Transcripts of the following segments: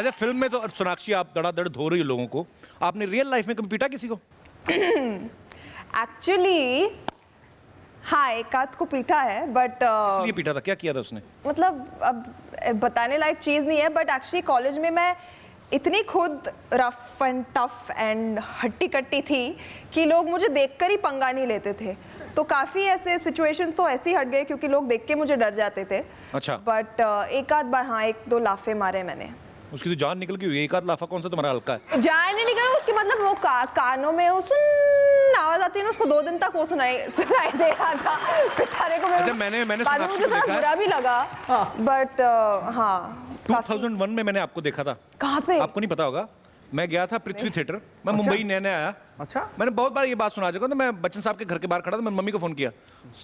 अच्छा फिल्म में तो सोनाक्षी आप धड़ाधड़ धो रही हो लोगों को, आपने रियल लाइफ में कभी पीटा किसी को? एक्चुअली हाँ, एक आध को पीटा है, बट इसलिए पीटा था, क्या किया था उसने? मतलब अब बताने लायक चीज़ नहीं है, बट एक्चुअली कॉलेज में मैं इतनी खुद रफ एंड टफ एंड हट्टी कट्टी थी कि लोग मुझे देखकर ही पंगा नहीं लेते थे। तो काफ़ी ऐसे सिचुएशंस तो ऐसे ही हट गए क्योंकि लोग देख के मुझे डर जाते थे। अच्छा। बट एक आध बार हाँ, एक दो लाफे मारे मैंने। उसकी तो जान निकल गई, एक आध लाफा कौन सा तुम्हारा हल्का है? जान नहीं निकला उसकी, मतलब वो कानों में वो सुन आवाज आती है ना, उसको 2 दिन तक वो सुनाई दे रहा था बेचारे को। अच्छा, मैंने सोनाक्षी को देखा है। बुरा भी लगा, बट हाँ 2001 में मैंने आपको देखा था। कहाँ पे? आपको नहीं पता होगा, मैं गया था पृथ्वी थिएटर, मैं मुंबई नया नया आया। अच्छा। मैंने बहुत बार ये बात सुना चुका, तो मैं बच्चन साहब के घर के बाहर खड़ा था, मैंने मम्मी को फोन किया।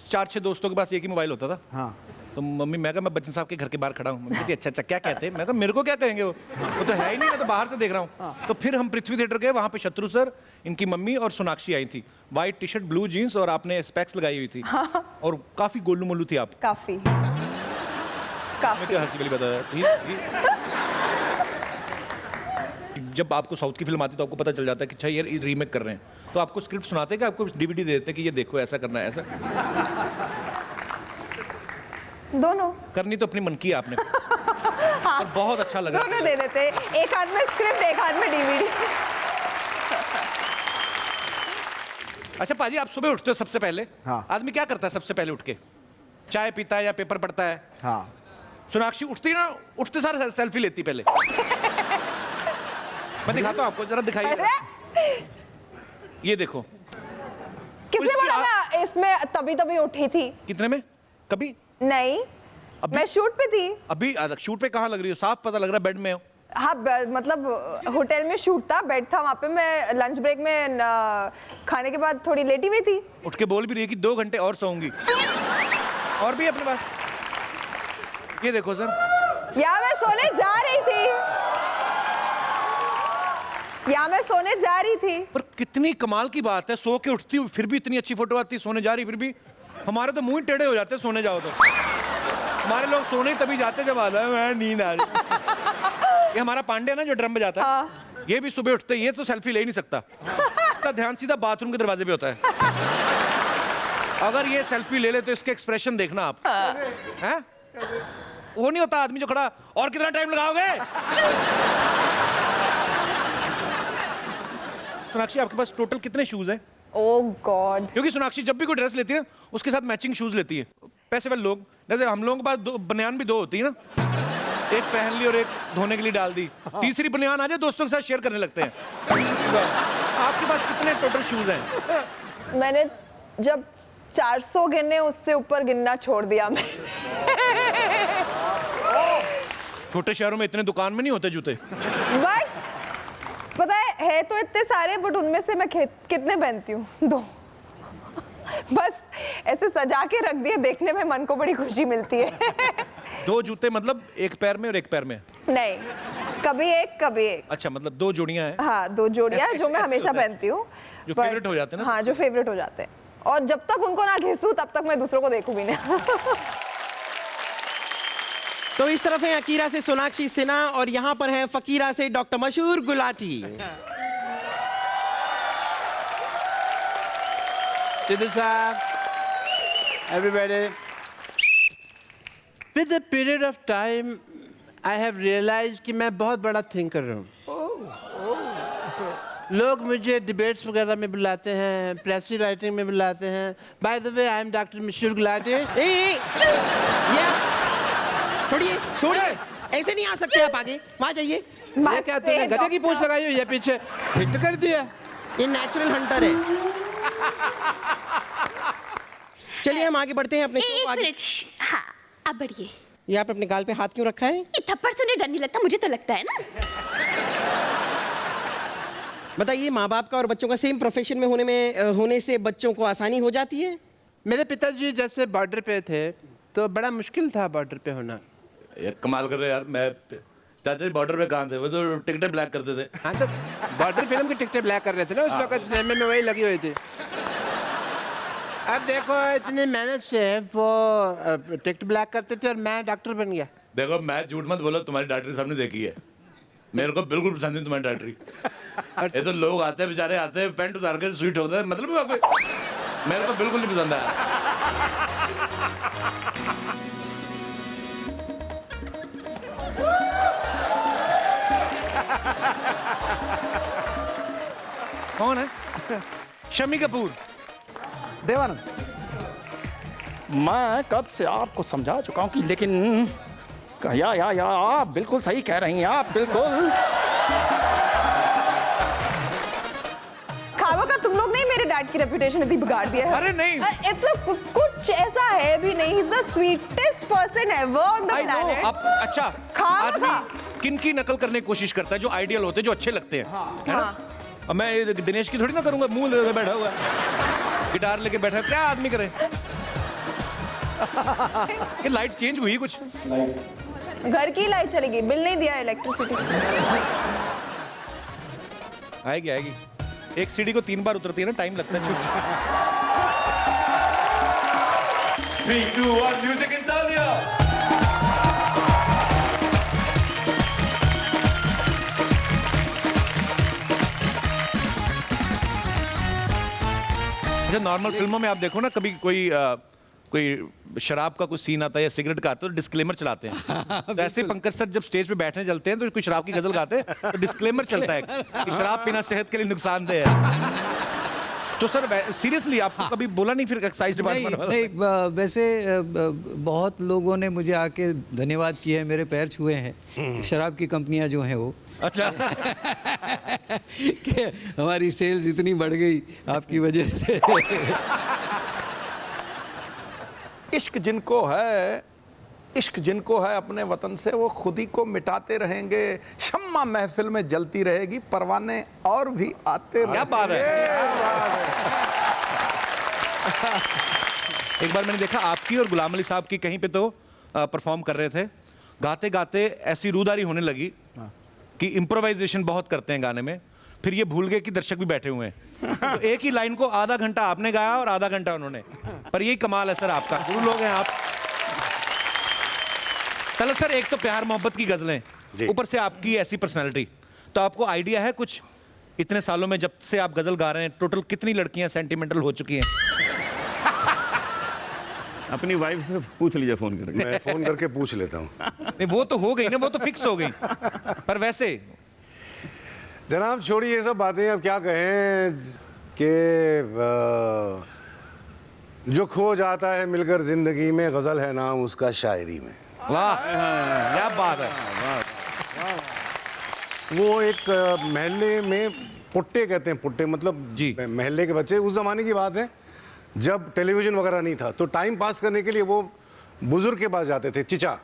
4-6 दोस्तों के पास एक ही मोबाइल होता था। हाँ। तो मम्मी, मैं कहा मैं बच्चन साहब के घर के बाहर खड़ा हूँ। मम्मी कहती अच्छा अच्छा, क्या कहते हैं? मैं कहा मेरे को क्या कहेंगे, वो तो है ही नहीं, मैं तो बाहर से देख रहा हूँ। तो फिर हम पृथ्वी थिएटर गए, वहाँ पे शत्रु सर, इनकी मम्मी और सोनाक्षी आई थी, white T shirt blue jeans, और आपने स्पेक्स लगाई हुई थी और काफी गोलू मोलू थी आप। काफी मैं क्या हंसी वाली बता। जब आपको साउथ की फिल्म आती है तो आपको पता चल जाता है कि अच्छा ये रीमेक कर रहे हैं, तो आपको स्क्रिप्ट सुनाते हैं कि आपको डीवीडी दे देते हैं कि ये देखो ऐसा करना है, ऐसा दोनों करनी तो अपनी मन की है आपने। हाँ, और बहुत अच्छा लगा। दोनों दे देते, एक हाथ में स्क्रिप्ट एक हाथ में डीवीडी। अच्छा पाजी, आप सुबह उठते हो सबसे पहले? हाँ। आदमी क्या करता है सबसे पहले उठ के? चाय पीता है या पेपर पढ़ता है? हाँ। सोनाक्षी उठती ना, उठते सारे सेल्फी लेती पहले। मैं दिखाता हूँ आपको, जरा दिखाइए। ये देखो। किसने बोला मैं इसमें तभी तभी उठी थी? कितने में? कभी नहीं, मैं शूट पे थी। अभी शूट पे कहाँ लग रही हो? साफ पता लग रहा है बेड में हो। हाँ, मतलब होटल में शूट था, बेड था वहाँ पे, मैं लंच ब्रेक में खाने के बाद थोड़ी लेटी हुई थी। उठ के बोल भी रही है कि 2 घंटे और सोऊंगी। और भी अपने पास ये देखो सर, या मैं सोने जा रही थी, या मैं सोने जा रही थी। पर कितनी कमाल की बात है, सो के उठती हूँ फिर भी इतनी अच्छी फोटो आती है, सोने जा रही फिर भी। हमारे तो मुंह ही टेढ़े हो जाते हैं सोने जाओ तो। हमारे लोग सोने ही तभी जाते जब आता है नींद आ रही। ये हमारा पांडे ना जो ड्रम बजाता है, ये भी सुबह उठते, ये तो सेल्फी ले ही नहीं सकता, इसका ध्यान सीधा बाथरूम के दरवाजे पे होता है। अगर ये सेल्फी ले ले तो इसके एक्सप्रेशन देखना आप, हैं? वो नहीं होता आदमी जो खड़ा, और कितना टाइम लगाओगे? सोनाक्षी आपके पास टोटल कितने शूज हैं? ओह गॉड। क्योंकि सोनाक्षी जब भी कोई ड्रेस लेती है उसके साथ मैचिंग शूज लेती है। पैसे वाले लोग, जैसे हम लोगों के पास बनियान भी 2 होती है ना, एक पहन ली और एक धोने के लिए डाल दी, तीसरी बनियान आ जाए दोस्तों के साथ शेयर करने लगते हैं। आपके पास कितने टोटल शूज हैं? मैंने जब 400 गिने उससे ऊपर गिनना छोड़ दिया मैं। छोटे शहरों में इतने दुकान में नहीं होते जूते। बट पता है तो इतने सारे, बट उनमें से मैं कितने पहनती हूँ? 2। बस ऐसे सजा के रख दिए, देखने में मन को बड़ी खुशी मिलती है। 2 जूते मतलब एक पैर में और एक पैर में? नहीं, कभी एक कभी एक। अच्छा, मतलब 2 जोड़ियां हैं? हाँ, 2 जोड़ियां जो मैं हमेशा पहनती हूँ, जो फेवरेट हो जाते हैं ना। हाँ, जो फेवरेट हो जाते हैं, और जब तक उनको ना घिसूं तब तक मैं दूसरों को देखूं भी नहीं। तो इस तरफ है अकीरा से सोनाक्षी सिन्हा और यहाँ पर है फकीरा से डॉक्टर मशहूर Gulati. Sidhu sir, everybody. With the period of time, I have realized कि मैं बहुत बड़ा थिंकर हूँ। लोग मुझे डिबेट्स वगैरह में बुलाते हैं, प्रेस राइटिंग में बुलाते हैं। By the way, I am Dr. मशहूर गुलाटी। छोड़िए, ऐसे नहीं आ सकते आप आगे, वहाँ जाइए। ये क्या तूने गधे की पूंछ लगाई हुई है पीछे? हिट कर दिया। ये नेचुरल हंटर है। चलिए हम आगे बढ़ते हैं अपने शो को आगे। मिनट, हाँ अब बढ़िए। ये आप अपने गाल पे हाथ क्यों रखा है? ये थप्पड़ से उन्हें डर नहीं लगता, मुझे तो लगता है ना। बताइए, माँ बाप का और बच्चों का सेम प्रोफेशन में होने से बच्चों को आसानी हो जाती है? मेरे पिताजी जैसे बॉर्डर पे थे तो बड़ा मुश्किल था बॉर्डर पे होना। ये कमाल कर रहे यार, मैं चाचा जी बॉर्डर पे कहाँ थे? वो तो टिकटें ब्लैक करते थे। हाँ, तो बॉर्डर फिल्म की टिकटें ब्लैक कर रहे थे ना उस वक्त, सिनेमा में वही लगी हुई थी। अब देखो इतनी मेहनत से वो टिकट ब्लैक करते थे और मैं डॉक्टर बन गया। देखो मैं झूठ मत बोलो, तुम्हारी डॉक्टर साहब ने देखी है। मेरे को बिल्कुल पसंद नहीं तुम्हारी डायरेक्टरी। ये तो लोग आते हैं बेचारे, आते हैं पैंट उतार कर स्वीट होता है, मतलब मेरे को बिल्कुल नहीं पसंद आया। कौन है? शम्मी कपूर। देवानंद, मैं कब से आपको समझा चुका हूं कि लेकिन या आप बिल्कुल सही कह रही हैं, आप बिल्कुल। खावा का तुम लोग नहीं मेरे डैड की रेपुटेशन इतनी बिगाड़ दिया है। अरे नहीं। इतना कुछ ऐसा है भी नहीं। He's the sweetest person ever on the I know, planet. आप अच्छा आदमी किन की नकल करने की कोशिश करता है? जो आइडियल होते हैं, जो अच्छे लगते हैं, है ना? अब मैं दिनेश की थोड़ी ना करूंगा, मुंह लेके बैठा हुआ है, गिटार लेके बैठा है, क्या आदमी करे? ये लाइट चेंज हुई कुछ? घर की लाइट चलेगी, बिल नहीं दिया इलेक्ट्रिसिटी। आएगी आएगी। एक सीढ़ी को 3 बार उतरती है ना, टाइम लगता है। 3, 2, 1, म्यूजिक इंतालिया। अच्छा, नॉर्मल फिल्मों में आप देखो ना, कभी कोई शराब का कुछ सीन आता है या सिगरेट का आता है तो डिस्क्लेमर चलाते हैं। तो ऐसे पंकज सर जब स्टेज पे बैठने चलते हैं तो कोई शराब की गजल गाते हैं तो डिस्क्लेमर चलता है कि शराब पीना सेहत के लिए नुकसानदेह है। तो सर सीरियसली आपको कभी बोला नहीं फिर एक्साइज डिपार्टमेंट वाला? नहीं, वैसे बहुत लोगों ने मुझे आके धन्यवाद किया है, मेरे पैर छुए हैं शराब की कंपनियां जो हैं वो। अच्छा। कि हमारी सेल्स इतनी बढ़ गई आपकी वजह से। इश्क जिनको है अपने वतन से, वो खुद ही को मिटाते रहेंगे। शम्मा महफिल में जलती रहेगी, परवाने और भी आते रहेंगे। क्या बात है। एक बार मैंने देखा आपकी और गुलाम अली साहब की कहीं पे तो परफॉर्म कर रहे थे, गाते गाते ऐसी रूदारी होने लगी कि इम्प्रोवाइजेशन बहुत करते हैं गाने में, फिर ये भूल गए कि दर्शक भी बैठे हुए हैं। तो एक ही लाइन को आधा घंटा आपने गाया और आधा घंटा उन्होंने। पर यही कमाल है सर आपका, गुरु लोग हैं आप। तलत सर, एक तो प्यार मोहब्बत की गजलें, ऊपर से आपकी ऐसी पर्सनालिटी, तो आपको आइडिया है कुछ इतने सालों में जब से आप गजल गा रहे हैं टोटल कितनी लड़कियां सेंटिमेंटल हो चुकी हैं? अपनी वाइफ से पूछ लीजिए फोन करके। मैं फोन करके पूछ लेता हूँ। नहीं, वो तो हो गई ना, वो तो फिक्स हो गई। पर वैसे जनाब छोड़िए ये सब बातें, अब क्या कहें कि जो खो जाता है मिलकर जिंदगी में, गजल है नाम उसका शायरी में। वाह, क्या बात है। वो एक महल्ले में पुट्टे कहते हैं, पुट्टे मतलब जी। महल्ले के बच्चे। उस जमाने की बात है जब टेलीविजन वगैरह नहीं था, तो टाइम पास करने के लिए वो बुजुर्ग के पास जाते थे, चिचा।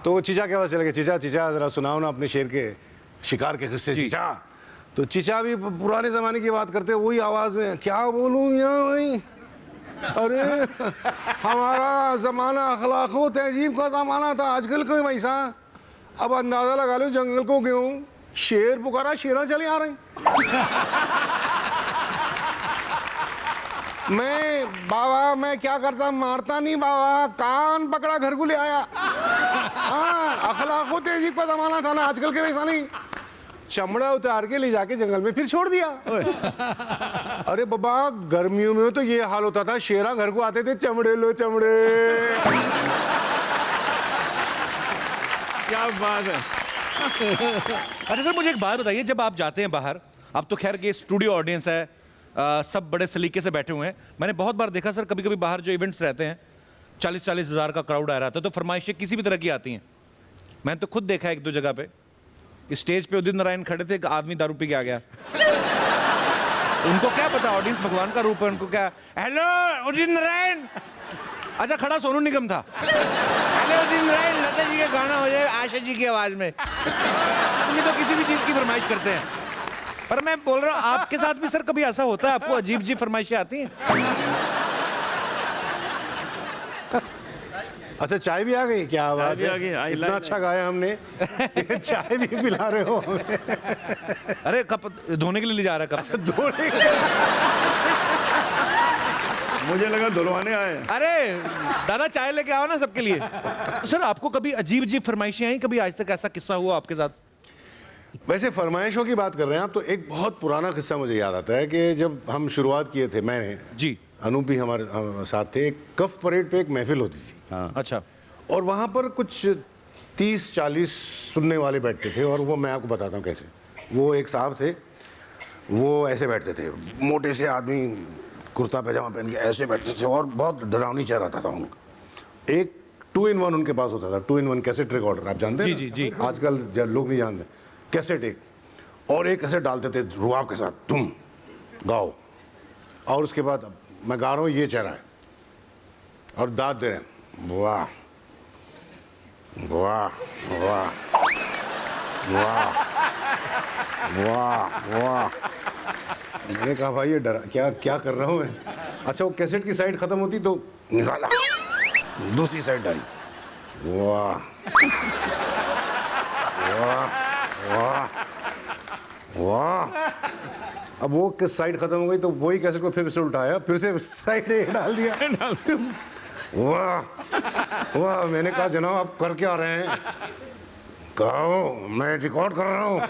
तो चिचा के पास चले गए, चिचा चिचा जरा सुनाओ ना अपने शेर के शिकार के किस्से चिचा। तो चिचा भी पुराने जमाने की बात करते, वही आवाज में, क्या बोलूं यहाँ भाई, अरे हमारा जमाना अखलाको तहजीब का जमाना था, आजकल कोई वैसा। अब अंदाजा लगा लो जंगल को क्यों शेर पुकारा, शेरा चले आ रहे हैं। मैं क्या करता, मारता नहीं बाबा, कान पकड़ा घर को ले आया। हाँ, अखलाको तहजीब का जमाना था ना, आजकल के वैसा नहीं। चमड़ा उतार के ले जाके जंगल में फिर छोड़ दिया। अरे बाबा, गर्मियों में तो ये हाल होता था, शेरा घर को आते थे, चमड़े लो चमड़े। क्या बात है। अच्छा सर, मुझे एक बात बताइए, जब आप जाते हैं बाहर, अब तो खैर के स्टूडियो ऑडियंस है, सब बड़े सलीके से बैठे हुए हैं, मैंने बहुत बार देखा सर, कभी कभी बाहर जो इवेंट्स रहते हैं 40-40 हज़ार का क्राउड आ रहा था, तो फरमाइशें किसी भी तरह की आती हैं। मैंने तो खुद देखा है 1-2 जगह पे, स्टेज पे उदित नारायण खड़े थे, एक आदमी दारू पी के आ गया। उनको क्या पता ऑडियंस भगवान का रूप है, उनको क्या, हेलो उदित नारायण। अच्छा, खड़ा सोनू निगम था। हेलो उदित नारायण, लता जी का गाना हो जाए आशा जी की आवाज में। आदमी तो किसी भी चीज की फरमाइश करते हैं, पर मैं बोल रहा हूँ आपके साथ भी सर कभी ऐसा होता है, आपको अजीब अजीब फरमाइशें आती हैं? अच्छा, चाय भी आ गई, क्या बात भी आ गई, है, इतना अच्छा गाया हमने। चाय भी पिला रहे हो हमें। अरे कप धोने के लिए ले जा रहा है, कप धोने मुझे लगा धुलवाने आए। अरे दादा चाय लेके आओ ना सबके लिए। सर आपको कभी अजीब अजीब फरमाइशें आई, कभी आज तक ऐसा किस्सा हुआ आपके साथ? वैसे फरमाइशों की बात कर रहे हैं आप, तो एक बहुत पुराना किस्सा मुझे याद आता है कि जब हम शुरुआत किए थे, मैंने, जी। अनूप भी हमारे साथ थे, एक कफ परेड पे एक महफिल होती थी। हाँ। अच्छा। और वहाँ पर कुछ 30-40 सुनने वाले बैठते थे, और वो मैं आपको बताता हूँ कैसे। वो एक साहब थे, वो ऐसे बैठते थे, मोटे से आदमी, कुर्ता पैजामा पहन के ऐसे बैठते थे, और बहुत डरावनी चेहरा था उनका। एक 2-in-1 उनके पास होता था, 2-in-1 कैसेट रिकॉर्डर, आप जानते हैं? जी, जी, जी। आजकल लोग नहीं जानते। कैसेट एक, और एक कैसेट डालते थे रुआब के साथ, तुम गाओ, और उसके बाद मैं गा रहा हूँ, ये चेहरा है, और दाद दे रहे हैं, वाह वाह वाह वाह वाह वाह। मैंने कहा भाई ये डरा, क्या क्या कर रहा हूँ मैं? अच्छा, वो कैसेट की साइड खत्म होती तो निकाला, दूसरी साइड डाली, वाह वाह वाह वाह। अब वो किस साइड खत्म हो गई तो वही कैसेट को फिर से उल्टाया, फिर से साइड ए डाल दिया, वाह वाह। मैंने कहा जनाब आप कर क्या रहे हैं? कहो मैं रिकॉर्ड कर रहा हूँ।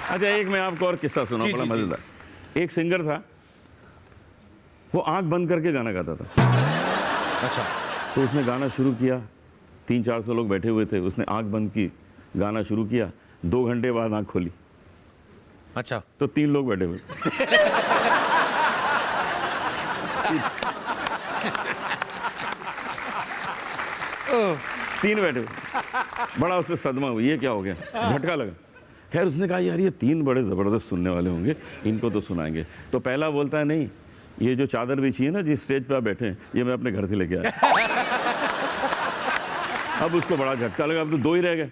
अच्छा, एक मैं आपको और किस्सा सुना, जी, बड़ा जी, जी। मजेदार। एक सिंगर था, वो आंख बंद करके गाना गाता था। अच्छा। तो उसने गाना शुरू किया, 300-400 लोग बैठे हुए थे, उसने आंख बंद की, गाना शुरू किया, 2 घंटे बाद आंख खोली अच्छा। तो 3 लोग बैठे हुए। 3 बैठे हुए। बड़ा उससे सदमा हुआ, ये क्या हो गया, झटका लगा। खैर उसने कहा यार ये 3 बड़े ज़बरदस्त सुनने वाले होंगे, इनको तो सुनाएंगे। तो पहला बोलता है नहीं, ये जो चादर बिछी है ना जिस स्टेज पे आप बैठे हैं, ये मैं अपने घर से लेके आया। अब उसको बड़ा झटका लगा, अब तो 2 ही रह गए।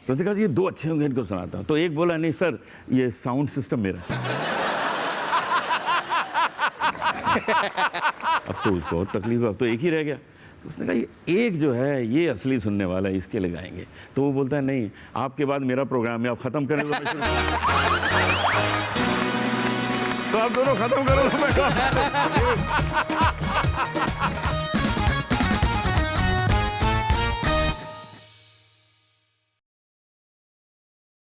तो उसने कहा ये 2 अच्छे होंगे, इनको सुनाता हूँ। तो एक बोला नहीं सर, ये साउंड सिस्टम मेरा है। अब तो उसको और तकलीफ हुआ, अब तो एक ही रह गया। तो उसने कहा ये एक जो है ये असली सुनने वाला है, इसके लिए गाएंगे। तो वो बोलता है नहीं, आपके बाद मेरा प्रोग्राम है, आप ख़त्म करें तो मैं शुरू तो आप दोनों ख़त्म करो तो मैं